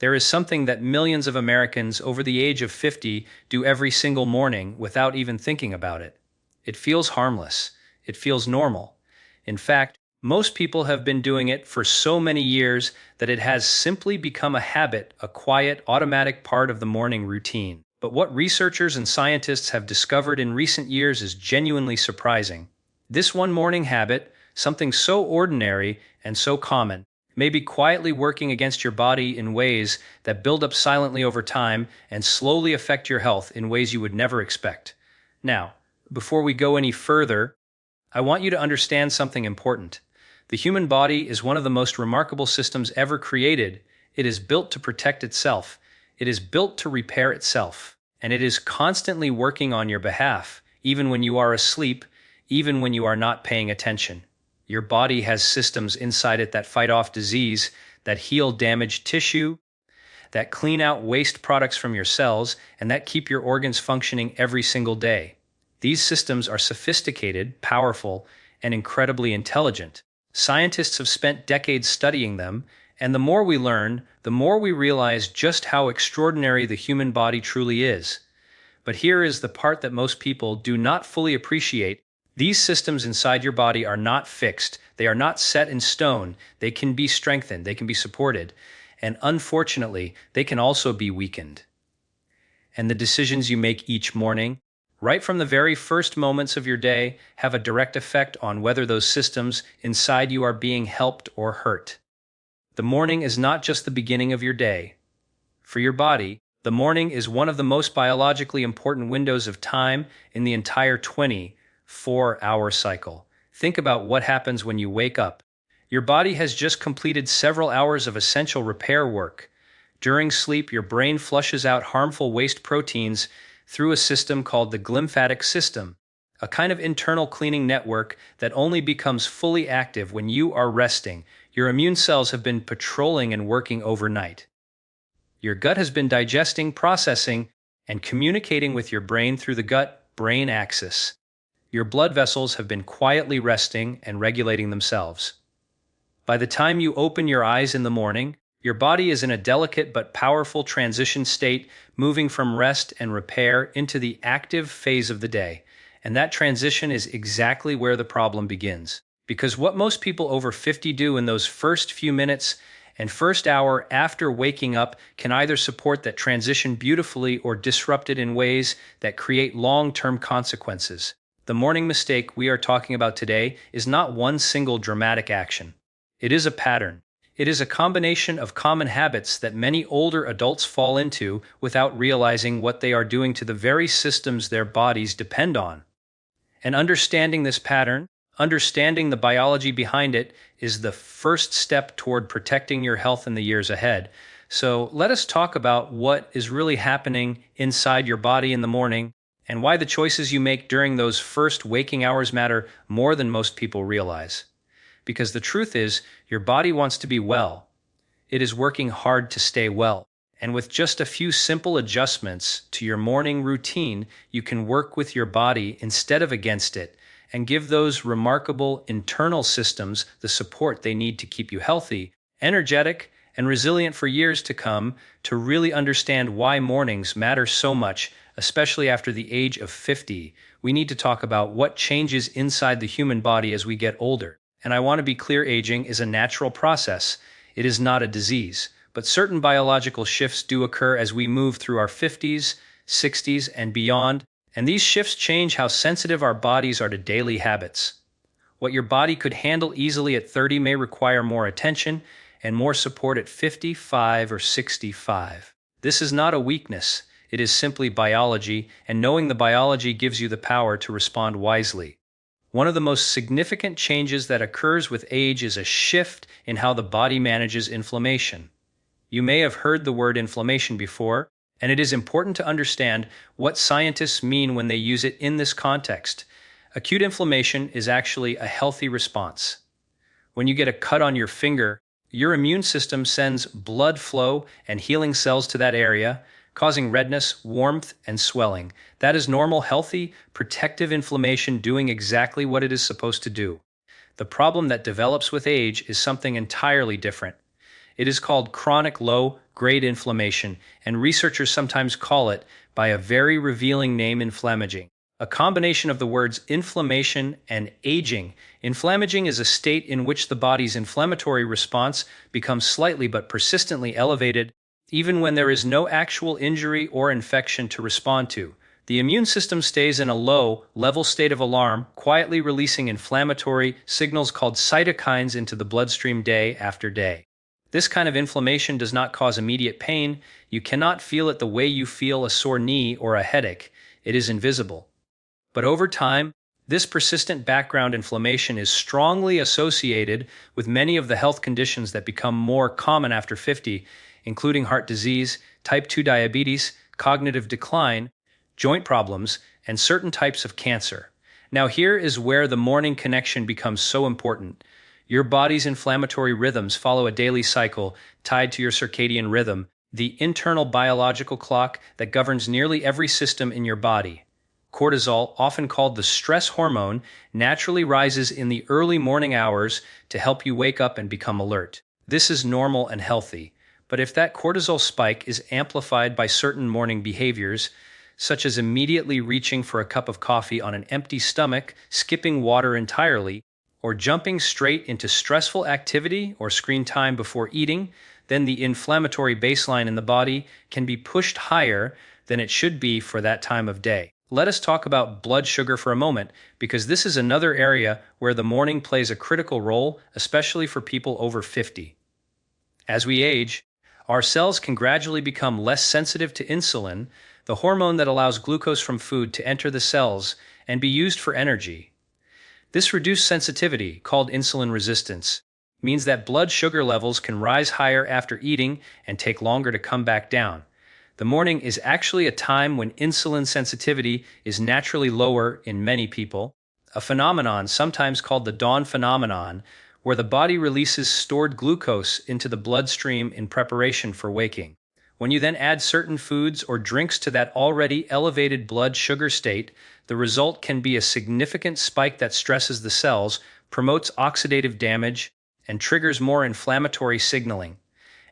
There is something that millions of Americans over the age of 50 do every single morning without even thinking about it. It feels harmless. It feels normal. In fact, most people have been doing it for so many years that it has simply become a habit, a quiet, automatic part of the morning routine. But what researchers and scientists have discovered in recent years is genuinely surprising. This one morning habit, something so ordinary and so common, may be quietly working against your body in ways that build up silently over time and slowly affect your health in ways you would never expect. Now, before we go any further, I want you to understand something important. The human body is one of the most remarkable systems ever created. It is built to protect itself. It is built to repair itself. And it is constantly working on your behalf, even when you are asleep, even when you are not paying attention. Your body has systems inside it that fight off disease, that heal damaged tissue, that clean out waste products from your cells, and that keep your organs functioning every single day. These systems are sophisticated, powerful, and incredibly intelligent. Scientists have spent decades studying them, and the more we learn, the more we realize just how extraordinary the human body truly is. But here is the part that most people do not fully appreciate. These systems inside your body are not fixed. They are not set in stone. They can be strengthened. They can be supported. And unfortunately, they can also be weakened. And the decisions you make each morning, right from the very first moments of your day, have a direct effect on whether those systems inside you are being helped or hurt. The morning is not just the beginning of your day. For your body, the morning is one of the most biologically important windows of time in the entire 24-hour cycle. Think about what happens when you wake up. Your body has just completed several hours of essential repair work. During sleep, your brain flushes out harmful waste proteins through a system called the glymphatic system, a kind of internal cleaning network that only becomes fully active when you are resting. Your immune cells have been patrolling and working overnight. Your gut has been digesting, processing, and communicating with your brain through the gut-brain axis. Your blood vessels have been quietly resting and regulating themselves. By the time you open your eyes in the morning, your body is in a delicate but powerful transition state, moving from rest and repair into the active phase of the day. And that transition is exactly where the problem begins. Because what most people over 50 do in those first few minutes and first hour after waking up can either support that transition beautifully or disrupt it in ways that create long-term consequences. The morning mistake we are talking about today is not one single dramatic action. It is a pattern. It is a combination of common habits that many older adults fall into without realizing what they are doing to the very systems their bodies depend on. And understanding this pattern, understanding the biology behind it, is the first step toward protecting your health in the years ahead. So let us talk about what is really happening inside your body in the morning and why the choices you make during those first waking hours matter more than most people realize. Because the truth is, your body wants to be well. It is working hard to stay well. And with just a few simple adjustments to your morning routine, you can work with your body instead of against it and give those remarkable internal systems the support they need to keep you healthy, energetic, and resilient for years to come. To really understand why mornings matter so much, especially after the age of 50, we need to talk about what changes inside the human body as we get older. And I want to be clear, aging is a natural process. It is not a disease. But certain biological shifts do occur as we move through our 50s, 60s, and beyond. And these shifts change how sensitive our bodies are to daily habits. What your body could handle easily at 30 may require more attention and more support at 55 or 65. This is not a weakness. It is simply biology, and knowing the biology gives you the power to respond wisely. One of the most significant changes that occurs with age is a shift in how the body manages inflammation. You may have heard the word inflammation before, and it is important to understand what scientists mean when they use it in this context. Acute inflammation is actually a healthy response. When you get a cut on your finger, your immune system sends blood flow and healing cells to that area, causing redness, warmth, and swelling. That is normal, healthy, protective inflammation doing exactly what it is supposed to do. The problem that develops with age is something entirely different. It is called chronic low-grade inflammation, and researchers sometimes call it by a very revealing name, inflammaging. A combination of the words inflammation and aging. Inflammaging is a state in which the body's inflammatory response becomes slightly but persistently elevated, even when there is no actual injury or infection to respond to. The immune system stays in a low-level state of alarm, quietly releasing inflammatory signals called cytokines into the bloodstream day after day. This kind of inflammation does not cause immediate pain. You cannot feel it the way you feel a sore knee or a headache. It is invisible. But over time, this persistent background inflammation is strongly associated with many of the health conditions that become more common after 50, including heart disease, type 2 diabetes, cognitive decline, joint problems, and certain types of cancer. Now, here is where the morning connection becomes so important. Your body's inflammatory rhythms follow a daily cycle tied to your circadian rhythm, the internal biological clock that governs nearly every system in your body. Cortisol, often called the stress hormone, naturally rises in the early morning hours to help you wake up and become alert. This is normal and healthy, but if that cortisol spike is amplified by certain morning behaviors, such as immediately reaching for a cup of coffee on an empty stomach, skipping water entirely, or jumping straight into stressful activity or screen time before eating, then the inflammatory baseline in the body can be pushed higher than it should be for that time of day. Let us talk about blood sugar for a moment, because this is another area where the morning plays a critical role, especially for people over 50. As we age, our cells can gradually become less sensitive to insulin, the hormone that allows glucose from food to enter the cells and be used for energy. This reduced sensitivity, called insulin resistance, means that blood sugar levels can rise higher after eating and take longer to come back down. The morning is actually a time when insulin sensitivity is naturally lower in many people, a phenomenon sometimes called the dawn phenomenon, where the body releases stored glucose into the bloodstream in preparation for waking. When you then add certain foods or drinks to that already elevated blood sugar state, the result can be a significant spike that stresses the cells, promotes oxidative damage, and triggers more inflammatory signaling.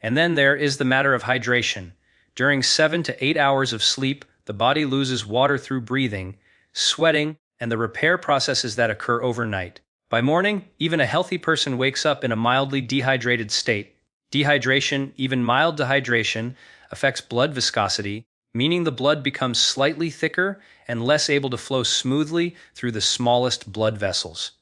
And then there is the matter of hydration. During 7 to 8 hours of sleep, the body loses water through breathing, sweating, and the repair processes that occur overnight. By morning, even a healthy person wakes up in a mildly dehydrated state. Dehydration, even mild dehydration, affects blood viscosity, meaning the blood becomes slightly thicker and less able to flow smoothly through the smallest blood vessels.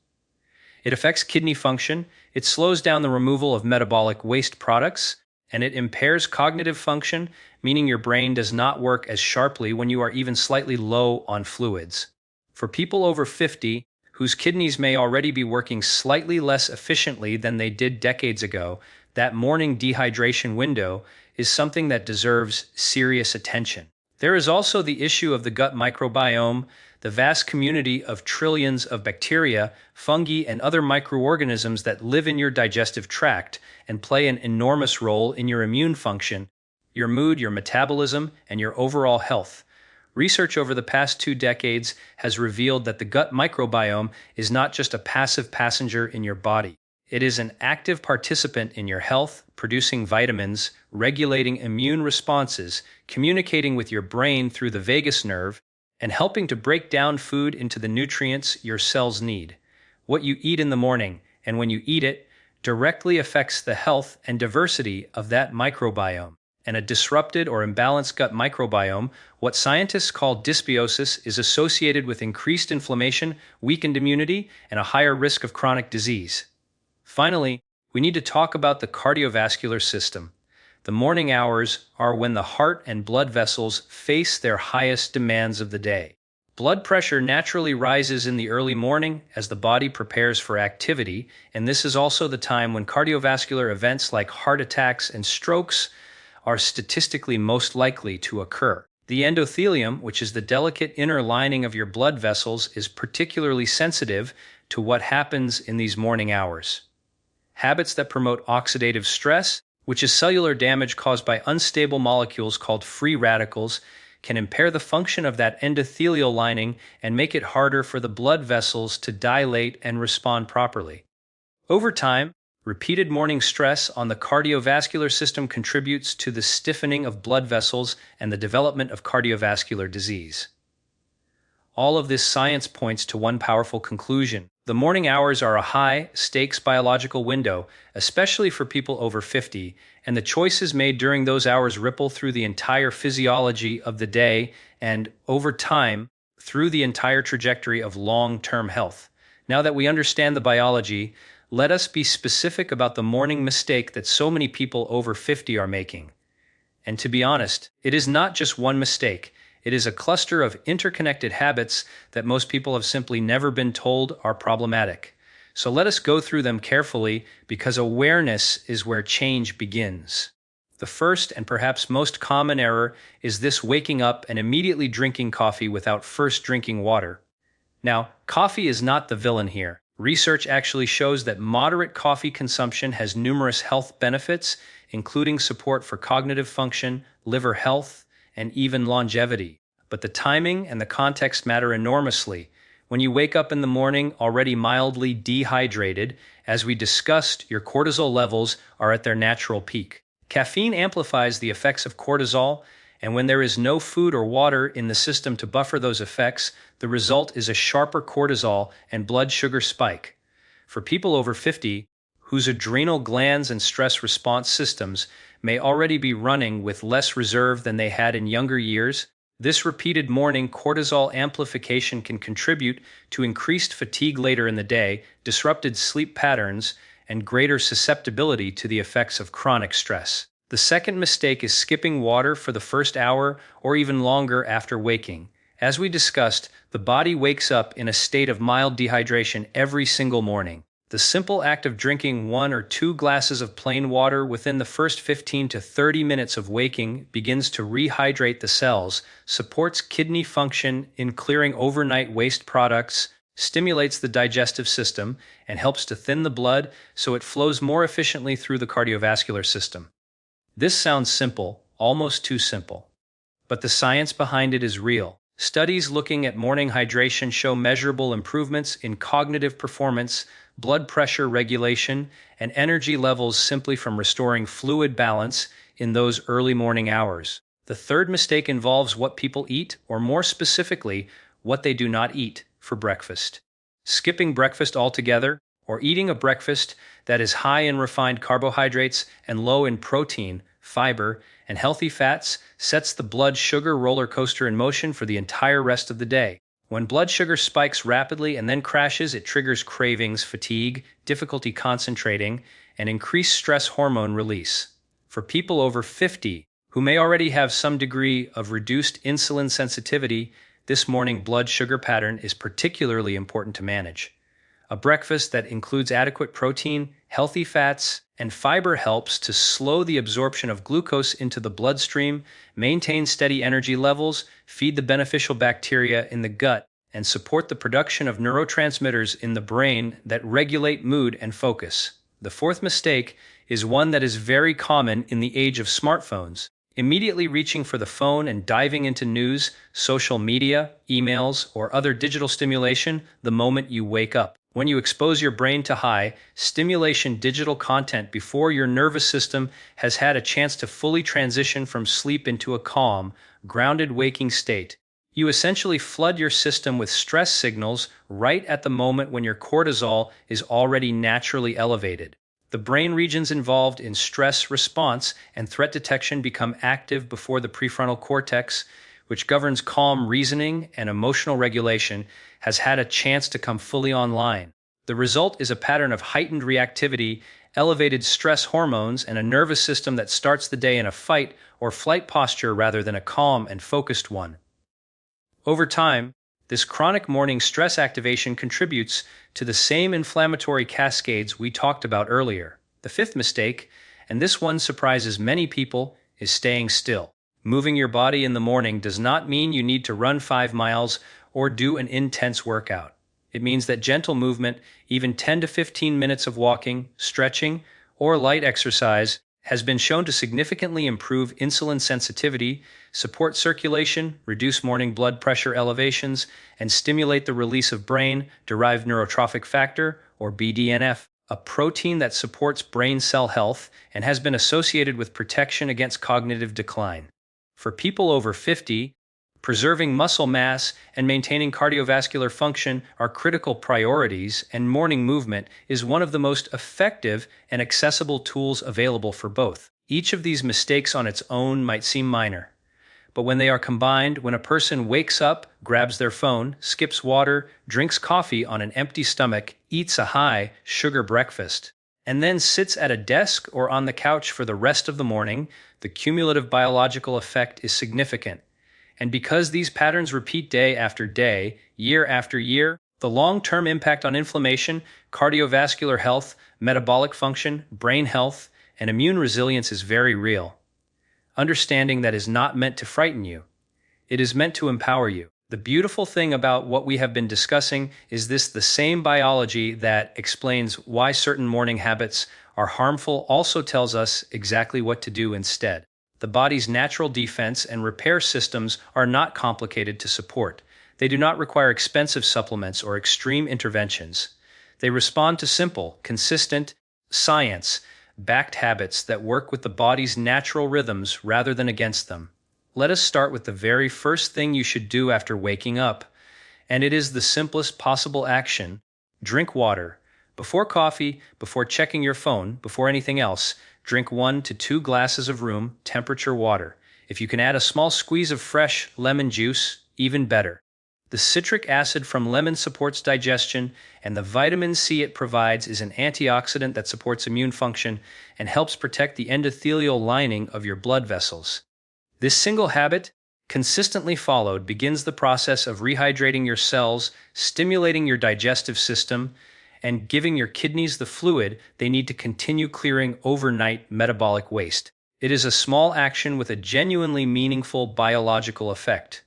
It affects kidney function, it slows down the removal of metabolic waste products, and it impairs cognitive function, meaning your brain does not work as sharply when you are even slightly low on fluids. For people over 50, whose kidneys may already be working slightly less efficiently than they did decades ago, that morning dehydration window is something that deserves serious attention. There is also the issue of the gut microbiome, the vast community of trillions of bacteria, fungi, and other microorganisms that live in your digestive tract and play an enormous role in your immune function, your mood, your metabolism, and your overall health. Research over the past 2 decades has revealed that the gut microbiome is not just a passive passenger in your body. It is an active participant in your health, producing vitamins, regulating immune responses, communicating with your brain through the vagus nerve, and helping to break down food into the nutrients your cells need. What you eat in the morning, and when you eat it, directly affects the health and diversity of that microbiome. And a disrupted or imbalanced gut microbiome, what scientists call dysbiosis, is associated with increased inflammation, weakened immunity, and a higher risk of chronic disease. Finally, we need to talk about the cardiovascular system. The morning hours are when the heart and blood vessels face their highest demands of the day. Blood pressure naturally rises in the early morning as the body prepares for activity, and this is also the time when cardiovascular events like heart attacks and strokes are statistically most likely to occur. The endothelium, which is the delicate inner lining of your blood vessels, is particularly sensitive to what happens in these morning hours. Habits that promote oxidative stress, which is cellular damage caused by unstable molecules called free radicals, can impair the function of that endothelial lining and make it harder for the blood vessels to dilate and respond properly. Over time, Repeated morning stress on the cardiovascular system contributes to the stiffening of blood vessels and the development of cardiovascular disease. All of this science points to one powerful conclusion. The morning hours are a high-stakes biological window, especially for people over 50, and the choices made during those hours ripple through the entire physiology of the day and, over time, through the entire trajectory of long-term health. Now that we understand the biology, let us be specific about the morning mistake that so many people over 50 are making. And to be honest, it is not just one mistake. It is a cluster of interconnected habits that most people have simply never been told are problematic. So let us go through them carefully because awareness is where change begins. The first and perhaps most common error is this: waking up and immediately drinking coffee without first drinking water. Now, coffee is not the villain here. Research actually shows that moderate coffee consumption has numerous health benefits, including support for cognitive function, liver health, and even longevity. But the timing and the context matter enormously. When you wake up in the morning already mildly dehydrated, as we discussed, your cortisol levels are at their natural peak. Caffeine amplifies the effects of cortisol, and when there is no food or water in the system to buffer those effects, the result is a sharper cortisol and blood sugar spike. For people over 50, whose adrenal glands and stress response systems may already be running with less reserve than they had in younger years, this repeated morning cortisol amplification can contribute to increased fatigue later in the day, disrupted sleep patterns, and greater susceptibility to the effects of chronic stress. The second mistake is skipping water for the first hour or even longer after waking. As we discussed, the body wakes up in a state of mild dehydration every single morning. The simple act of drinking 1 or 2 glasses of plain water within the first 15 to 30 minutes of waking begins to rehydrate the cells, supports kidney function in clearing overnight waste products, stimulates the digestive system, and helps to thin the blood so it flows more efficiently through the cardiovascular system. This sounds simple, almost too simple. But the science behind it is real. Studies looking at morning hydration show measurable improvements in cognitive performance, blood pressure regulation, and energy levels simply from restoring fluid balance in those early morning hours. The third mistake involves what people eat, or more specifically, what they do not eat for breakfast. Skipping breakfast altogether, or eating a breakfast that is high in refined carbohydrates and low in protein, fiber, and healthy fats, sets the blood sugar roller coaster in motion for the entire rest of the day. When blood sugar spikes rapidly and then crashes, it triggers cravings, fatigue, difficulty concentrating, and increased stress hormone release. For people over 50, who may already have some degree of reduced insulin sensitivity, this morning blood sugar pattern is particularly important to manage. A breakfast that includes adequate protein, healthy fats, and fiber helps to slow the absorption of glucose into the bloodstream, maintain steady energy levels, feed the beneficial bacteria in the gut, and support the production of neurotransmitters in the brain that regulate mood and focus. The fourth mistake is one that is very common in the age of smartphones: immediately reaching for the phone and diving into news, social media, emails, or other digital stimulation the moment you wake up. When you expose your brain to high stimulation digital content before your nervous system has had a chance to fully transition from sleep into a calm, grounded waking state, you essentially flood your system with stress signals right at the moment when your cortisol is already naturally elevated. The brain regions involved in stress response and threat detection become active before the prefrontal cortex, which governs calm reasoning and emotional regulation, has had a chance to come fully online. The result is a pattern of heightened reactivity, elevated stress hormones, and a nervous system that starts the day in a fight or flight posture rather than a calm and focused one. Over time, this chronic morning stress activation contributes to the same inflammatory cascades we talked about earlier. The fifth mistake, and this one surprises many people, is staying still. Moving your body in the morning does not mean you need to run 5 miles or do an intense workout. It means that gentle movement, even 10 to 15 minutes of walking, stretching, or light exercise, has been shown to significantly improve insulin sensitivity, support circulation, reduce morning blood pressure elevations, and stimulate the release of brain-derived neurotrophic factor, or BDNF. a protein that supports brain cell health and has been associated with protection against cognitive decline. For people over 50, preserving muscle mass and maintaining cardiovascular function are critical priorities, and morning movement is one of the most effective and accessible tools available for both. Each of these mistakes on its own might seem minor, but when they are combined, when a person wakes up, grabs their phone, skips water, drinks coffee on an empty stomach, eats a high sugar breakfast, and then sits at a desk or on the couch for the rest of the morning, the cumulative biological effect is significant. And because these patterns repeat day after day, year after year, the long-term impact on inflammation, cardiovascular health, metabolic function, brain health, and immune resilience is very real. Understanding that is not meant to frighten you. It is meant to empower you. The beautiful thing about what we have been discussing is the same biology that explains why certain morning habits are harmful also tells us exactly what to do instead. The body's natural defense and repair systems are not complicated to support. They do not require expensive supplements or extreme interventions. They respond to simple, consistent, science-backed habits that work with the body's natural rhythms rather than against them. Let us start with the very first thing you should do after waking up, and it is the simplest possible action. Drink water. Before coffee, before checking your phone, before anything else, drink 1 to 2 glasses of room temperature water. If you can add a small squeeze of fresh lemon juice, even better. The citric acid from lemon supports digestion, and the vitamin C it provides is an antioxidant that supports immune function and helps protect the endothelial lining of your blood vessels. This single habit, consistently followed, begins the process of rehydrating your cells, stimulating your digestive system, and giving your kidneys the fluid they need to continue clearing overnight metabolic waste. It is a small action with a genuinely meaningful biological effect.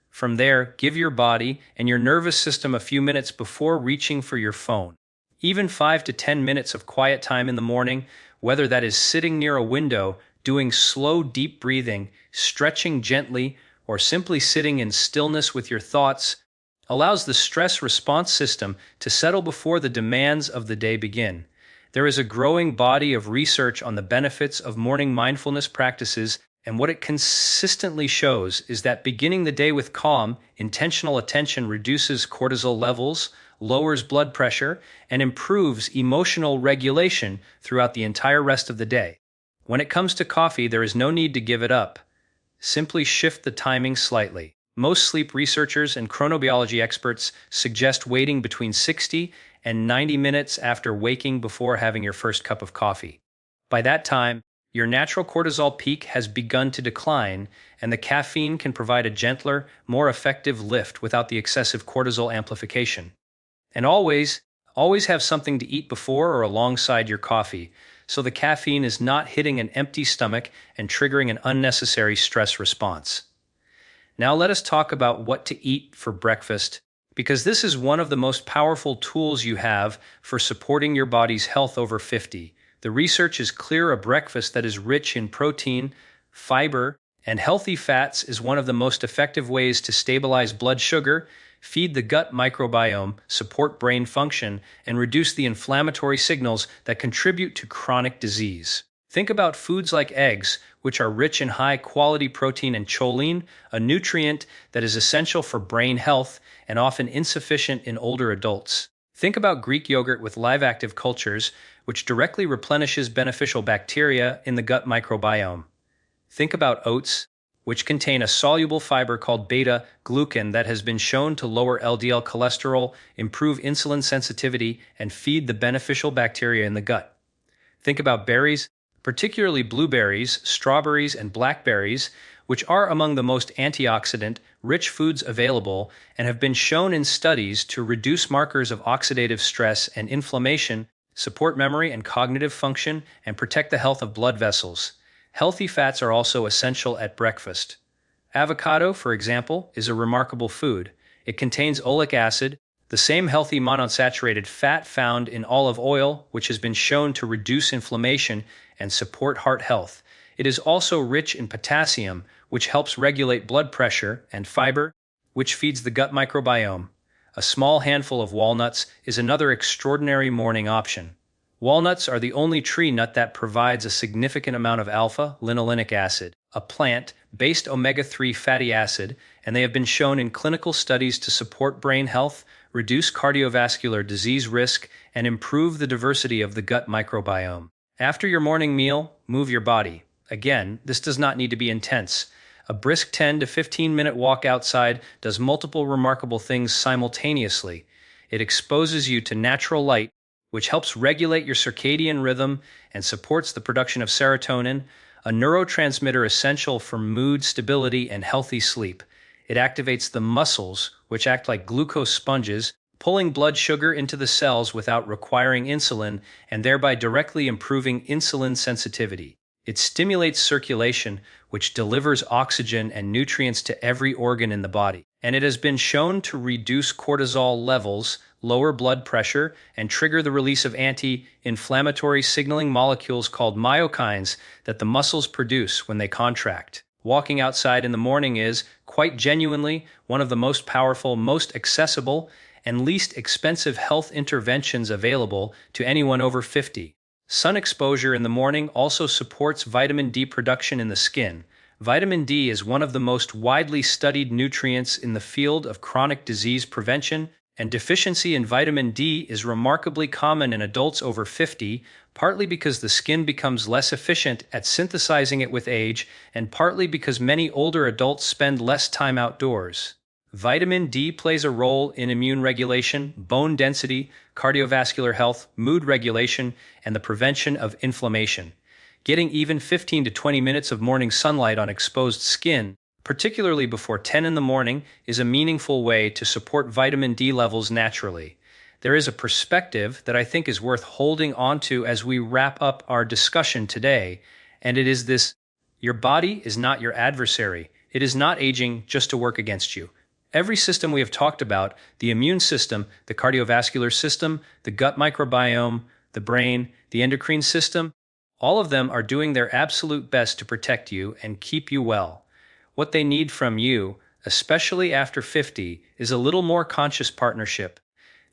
From there, give your body and your nervous system a few minutes before reaching for your phone. Even 5 to 10 minutes of quiet time in the morning, whether that is sitting near a window, doing slow, deep breathing, stretching gently, or simply sitting in stillness with your thoughts, allows the stress response system to settle before the demands of the day begin. There is a growing body of research on the benefits of morning mindfulness practices, and what it consistently shows is that beginning the day with calm, intentional attention reduces cortisol levels, lowers blood pressure, and improves emotional regulation throughout the entire rest of the day. When it comes to coffee, there is no need to give it up. Simply shift the timing slightly. Most sleep researchers and chronobiology experts suggest waiting between 60 and 90 minutes after waking before having your first cup of coffee. By that time, your natural cortisol peak has begun to decline, and the caffeine can provide a gentler, more effective lift without the excessive cortisol amplification. And always have something to eat before or alongside your coffee, so the caffeine is not hitting an empty stomach and triggering an unnecessary stress response. Now let us talk about what to eat for breakfast, because this is one of the most powerful tools you have for supporting your body's health over 50. The research is clear: a breakfast that is rich in protein, fiber, and healthy fats is one of the most effective ways to stabilize blood sugar, feed the gut microbiome, support brain function, and reduce the inflammatory signals that contribute to chronic disease. Think about foods like eggs, which are rich in high-quality protein and choline, a nutrient that is essential for brain health and often insufficient in older adults. Think about Greek yogurt with live active cultures, which directly replenishes beneficial bacteria in the gut microbiome. Think about oats, which contain a soluble fiber called beta-glucan that has been shown to lower LDL cholesterol, improve insulin sensitivity, and feed the beneficial bacteria in the gut. Think about berries, particularly blueberries, strawberries, and blackberries, which are among the most antioxidant-rich foods available and have been shown in studies to reduce markers of oxidative stress and inflammation, support memory and cognitive function, and protect the health of blood vessels. Healthy fats are also essential at breakfast. Avocado, for example, is a remarkable food. It contains oleic acid, the same healthy monounsaturated fat found in olive oil, which has been shown to reduce inflammation and support heart health. It is also rich in potassium, which helps regulate blood pressure, and fiber, which feeds the gut microbiome. A small handful of walnuts is another extraordinary morning option. Walnuts are the only tree nut that provides a significant amount of alpha-linolenic acid, a plant-based omega-3 fatty acid, and they have been shown in clinical studies to support brain health, reduce cardiovascular disease risk, and improve the diversity of the gut microbiome. After your morning meal, move your body. Again, this does not need to be intense. A brisk 10 to 15-minute walk outside does multiple remarkable things simultaneously. It exposes you to natural light, which helps regulate your circadian rhythm and supports the production of serotonin, a neurotransmitter essential for mood stability and healthy sleep. It activates the muscles, which act like glucose sponges, pulling blood sugar into the cells without requiring insulin and thereby directly improving insulin sensitivity. It stimulates circulation, which delivers oxygen and nutrients to every organ in the body. And it has been shown to reduce cortisol levels, lower blood pressure, and trigger the release of anti-inflammatory signaling molecules called myokines that the muscles produce when they contract. Walking outside in the morning is, quite genuinely, one of the most powerful, most accessible, and least expensive health interventions available to anyone over 50. Sun exposure in the morning also supports vitamin D production in the skin. Vitamin D is one of the most widely studied nutrients in the field of chronic disease prevention, and deficiency in vitamin D is remarkably common in adults over 50, partly because the skin becomes less efficient at synthesizing it with age, and partly because many older adults spend less time outdoors. Vitamin D plays a role in immune regulation, bone density, cardiovascular health, mood regulation, and the prevention of inflammation. Getting even 15 to 20 minutes of morning sunlight on exposed skin, particularly before 10 in the morning, is a meaningful way to support vitamin D levels naturally. There is a perspective that I think is worth holding onto as we wrap up our discussion today, and it is this: your body is not your adversary. It is not aging just to work against you. Every system we have talked about, the immune system, the cardiovascular system, the gut microbiome, the brain, the endocrine system, all of them are doing their absolute best to protect you and keep you well. What they need from you, especially after 50, is a little more conscious partnership.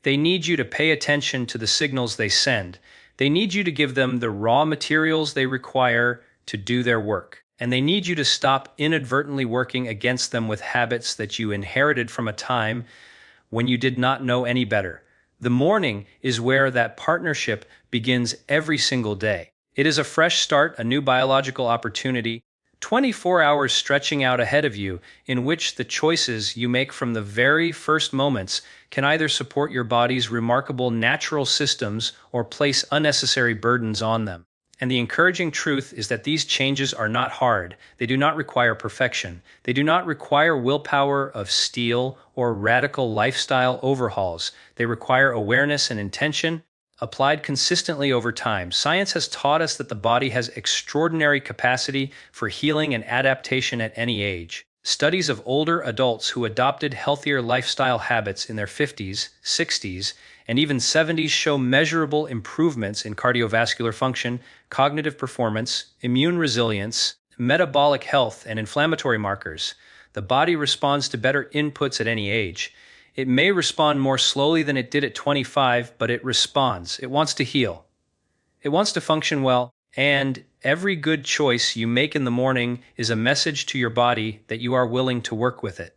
They need you to pay attention to the signals they send. They need you to give them the raw materials they require to do their work. And they need you to stop inadvertently working against them with habits that you inherited from a time when you did not know any better. The morning is where that partnership begins every single day. It is a fresh start, a new biological opportunity, 24 hours stretching out ahead of you, in which the choices you make from the very first moments can either support your body's remarkable natural systems or place unnecessary burdens on them. And the encouraging truth is that these changes are not hard. They do not require perfection. They do not require willpower of steel or radical lifestyle overhauls. They require awareness and intention applied consistently over time. Science has taught us that the body has extraordinary capacity for healing and adaptation at any age. Studies of older adults who adopted healthier lifestyle habits in their 50s, 60s, and even 70s show measurable improvements in cardiovascular function, cognitive performance, immune resilience, metabolic health, and inflammatory markers. The body responds to better inputs at any age. It may respond more slowly than it did at 25, but it responds. It wants to heal. It wants to function well, and every good choice you make in the morning is a message to your body that you are willing to work with it.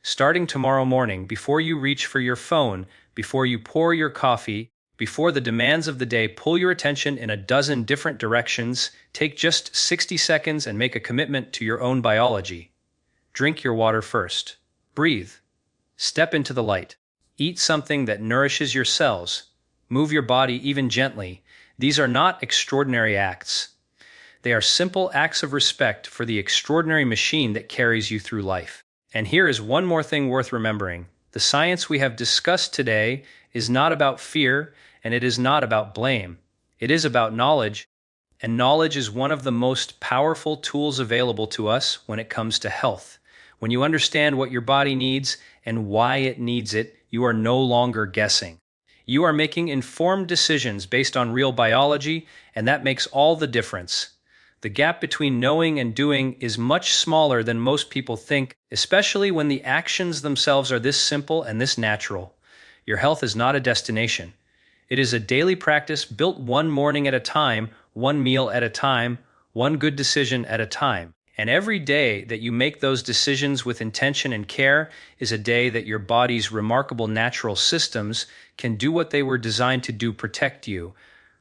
Starting tomorrow morning, before you reach for your phone, before you pour your coffee, before the demands of the day pull your attention in a dozen different directions, take just 60 seconds and make a commitment to your own biology. Drink your water first. Breathe. Step into the light. Eat something that nourishes your cells. Move your body even gently. These are not extraordinary acts. They are simple acts of respect for the extraordinary machine that carries you through life. And here is one more thing worth remembering. The science we have discussed today is not about fear, and it is not about blame. It is about knowledge, and knowledge is one of the most powerful tools available to us when it comes to health. When you understand what your body needs and why it needs it, you are no longer guessing. You are making informed decisions based on real biology, and that makes all the difference. The gap between knowing and doing is much smaller than most people think, especially when the actions themselves are this simple and this natural. Your health is not a destination. It is a daily practice built one morning at a time, one meal at a time, one good decision at a time. And every day that you make those decisions with intention and care is a day that your body's remarkable natural systems can do what they were designed to do: protect you,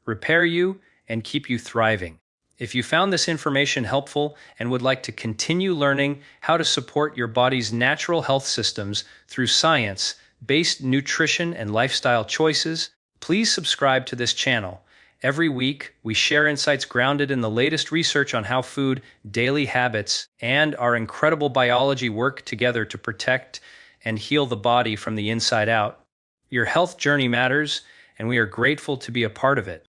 repair you, and keep you thriving. If you found this information helpful and would like to continue learning how to support your body's natural health systems through science-based nutrition and lifestyle choices, please subscribe to this channel. Every week, we share insights grounded in the latest research on how food, daily habits, and our incredible biology work together to protect and heal the body from the inside out. Your health journey matters, and we are grateful to be a part of it.